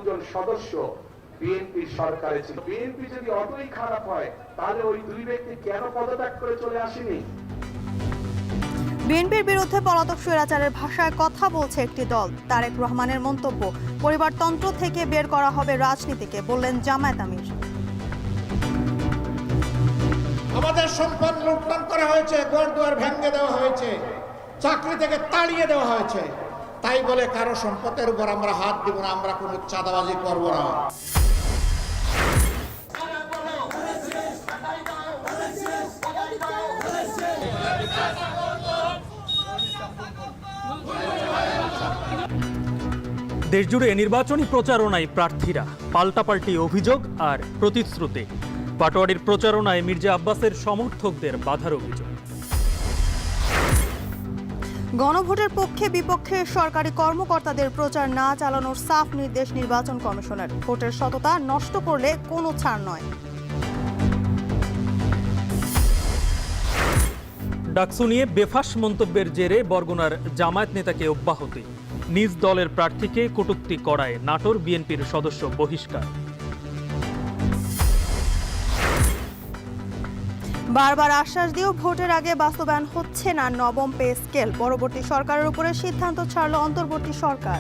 দুজন সদস্য বিএনপি সরকারে ছিল। বিএনপি যদি অতই খারাপ হয় তাহলে ওই দুই ব্যক্তি কেন পদত্যাগ করে চলে আসেনি? বিএনপির বিরুদ্ধে পলাতক স্বৈরাচারের ভাষায় কথা বলছে একটি দল। তারেক রহমানের মন্তব্য, পরিবারতন্ত্র থেকে বের করা হবে রাজনীতিকে, বললেন জামায়াত আমির। আমাদের সম্পদ লুণ্ঠন করা হয়েছে, ঘরদুয়ার ভেঙে দেওয়া হয়েছে, চাকরি থেকে তাড়িয়ে দেওয়া হয়েছে। তাই বলে কারো সম্পদের উপর আমরা হাত দিব না, আমরা কোনো চাঁদাবাজি করব না। দেশজুড়ে নির্বাচনী প্রচারণায় প্রার্থীরা পাল্টাপাল্টি অভিযোগ আর প্রতিশ্রুতি। পাটোয়ারির প্রচারণায় মির্জা আব্বাসের সমর্থকদের বাধার অভিযোগ। গণভোটের পক্ষে বিপক্ষে সরকারি কর্মকর্তাদের প্রচার না চালানোর সাফ নির্দেশ নির্বাচন কমিশনের। ভোটের সততা নষ্ট করলে কোনো ছাড় নয়। ডাকসু নিয়ে বেফাঁস মন্তব্যের জেরে বরগুনার জামায়াত নেতাকে অব্যাহতি। নিজ দলের প্রার্থীকে কটূক্তি করায় নাটোর বিএনপির সদস্য বহিষ্কার। বারবার আশ্বাস দিয়েও ভোটের আগে বাস্তবায়ন হচ্ছে না নবম পে স্কেল। পরবর্তী সরকারের উপরে সিদ্ধান্ত ছাড়ল অন্তর্বর্তী সরকার।